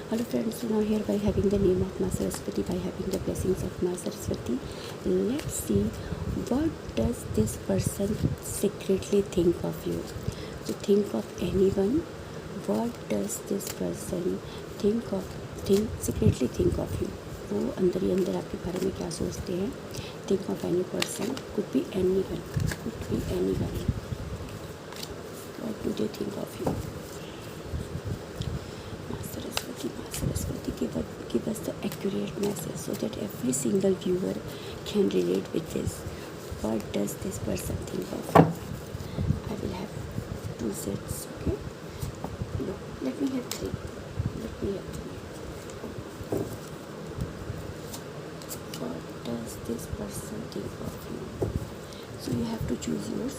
Hello friends, so now here by having the name of Ma Saraswati, by having the blessings of Ma Saraswati, let's see what does this person secretly think of you. So think of anyone, what does this person secretly think of you. वो अंदर ही अंदर आपके बारे में क्या सोचते हैं. Think of any person, could be anyone. What do they think of you? Saraswati, give us the accurate message so that every single viewer can relate with this. What does this person think of you? I will have 2 sets, okay? Look, let me have 3. What does this person think of you? So you have to choose yours,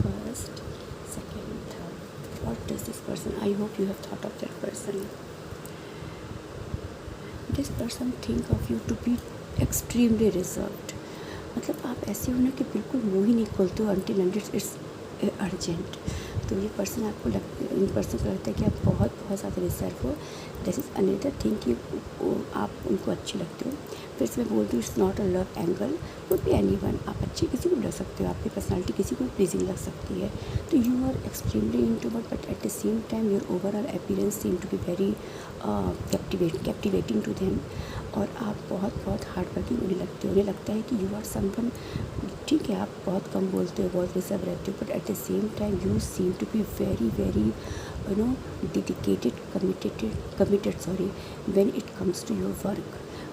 first, second, third. What does this person, I hope you have thought of that person. This person think of you to be extremely reserved. मतलब आप ऐसे हो ना कि बिल्कुल मुँह ही नहीं खोलते हो until it's urgent. तो ये पर्सन आपको इन पर्सन को लगता है कि आप बहुत ज़्यादा रिजर्व हो. दिस इज़ अनदर थिंग कि आप उनको अच्छे लगते हो. फिर से मैं बोलती हूँ it's not a love angle, would be anyone. आप अच्छे किसी को भी लग सकते हो, आपकी पर्सनालिटी किसी को भी प्लीजिंग लग सकती है. तो you are extremely introvert but at the same time your overall appearance seem to be very captivating to them. और आप बहुत हार्ड वर्किंग उन्हें लगते हो. उन्हें लगता है कि यू आर समवन. ठीक है, आप बहुत कम बोलते हो, बहुत रिजर्व रहते हो, but at the same time you seem to be very dedicated, committed when it comes to your work.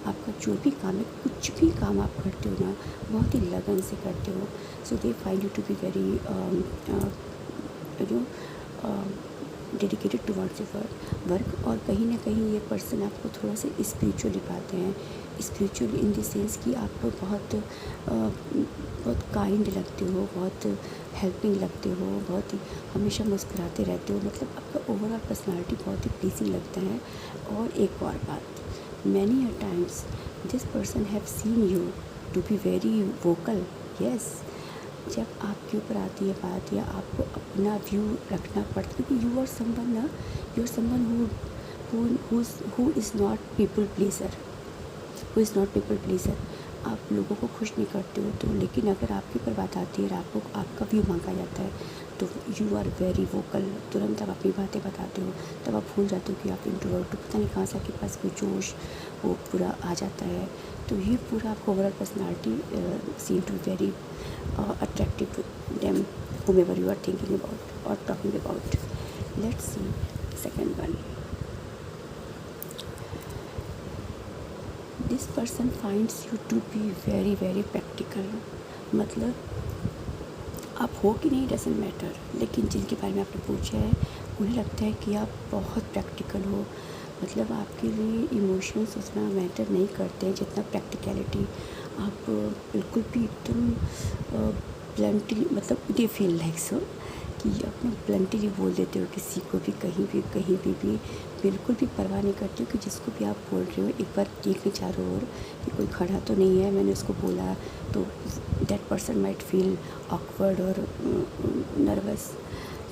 आपका जो भी काम है, कुछ भी काम आप करते हो ना, बहुत ही लगन से करते हो. So they find you to be very dedicated towards your work. और कहीं ना कहीं ये पर्सन आपको थोड़ा सा स्पिरिचुअली पाते हैं. स्पिरिचुअल इन द सेंस कि आप बहुत काइंड लगते हो, बहुत हेल्पिंग लगते हो, बहुत ही हमेशा मुस्कुराते रहते हो. मतलब आपका ओवरऑल पर्सनालिटी बहुत ही प्लीजिंग लगता है. और एक और बात, many a times this person have seen you to be very vocal. Yes, जब आपके ऊपर आती है बात या आपको अपना व्यू रखना पड़ता है, क्योंकि you are someone who is not people pleaser. आप लोगों को खुश नहीं करते हो. तो लेकिन अगर आपके ऊपर बात आती है और आपको आपका व्यू मांगा जाता है तो यू आर वेरी वोकल. तुरंत आप अपनी बातें बताते हो. तब आप भूल जाते हो कि आप इंट्रोवर्ट हो. पता नहीं कहाँ से आपके पास वो जोश वो पूरा आ जाता है. तो ये पूरा आपको overall personality seem to very attractive to them, whomever you are thinking about or talking about. Let's see second one. This person finds you to be very practical. मतलब आप हो कि नहीं डजंट मैटर, लेकिन जिनके बारे में आपने पूछा है उन्हें लगता है कि आप बहुत प्रैक्टिकल हो. मतलब आपके लिए इमोशंस उतना मैटर नहीं करते हैं जितना प्रैक्टिकलिटी. आप बिल्कुल भी एकदम ब्लंटली, मतलब दे फील लाइक सो कि अपना ब्लंटली बोल देते हो किसी को भी, कहीं भी बिल्कुल भी परवाह नहीं करते हो कि जिसको भी आप बोल रहे हो एक बार देखने चारों ओर कि कोई खड़ा तो नहीं है. मैंने उसको बोला तो that person might feel awkward और नर्वस.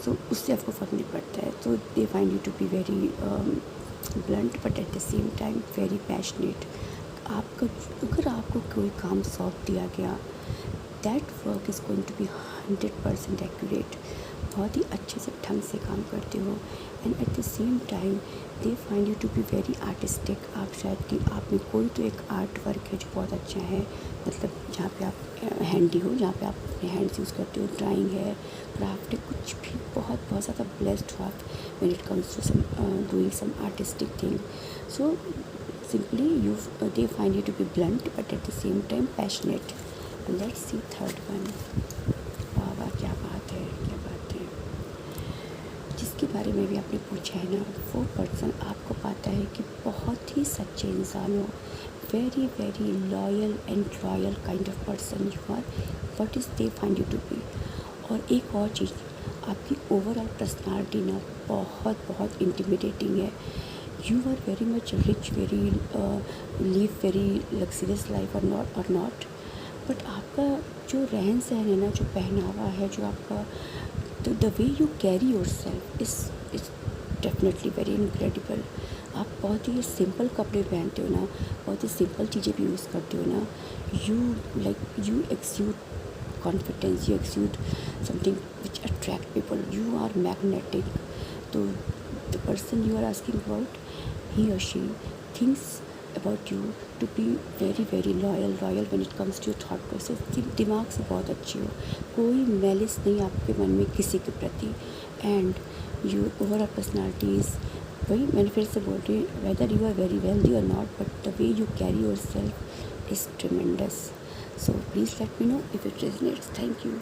सो उससे आपको फ़र्क नहीं पड़ता है. तो they find you to be very blunt but at the same time very passionate. अगर आपको कोई काम सौंप दिया गया, that work is going to be 100% accurate. बहुत ही अच्छे से ढंग से काम करते हो. And at the same time they find you to be very artistic. आप शायद कि आप में कोई तो एक आर्ट वर्क है जो बहुत अच्छा है. मतलब जहाँ पे आप हैंडी हो, जहाँ पे आप अपने हैंड्स यूज़ करते हो. ड्राइंग है, क्राफ्ट है, कुछ भी बहुत ज़्यादा ब्लेस्ड हो आप when it comes to doing some artistic thing. So simply they find you to be blunt but at the same time passionate. Let's see third one. वाह, क्या बात है. जिसके बारे में भी आपने पूछा है ना, वो पर्सन आपको पाता है कि बहुत ही सच्चे इंसान हो. Very loyal and royal kind of person you are. What is they find you to be. और एक और चीज़, आपकी ओवरऑल पर्सनालिटी ना बहुत इंटिमिडेटिंग है. You are very much rich, live very luxurious life or not. But आपका जो रहन सहन है ना, जो पहनावा है, जो आपका the way you carry yourself is definitely very incredible. आप बहुत ही सिंपल कपड़े पहनते हो ना, बहुत ही सिंपल चीज़ें भी यूज़ करते हो ना, you exude confidence, you exude something which attract people, you are magnetic. तो the person you are asking about, he or she thinks about you to be very very loyal when it comes to your thought process. दिमाग से बहुत अच्छी हो, कोई malice नहीं आपके मन में किसी के प्रति. And you overall personality is, वही मैंने फिर से बोल रही हूँ, whether you are very wealthy और not, but the way you carry yourself is tremendous. So please let me know if it resonates. Thank you.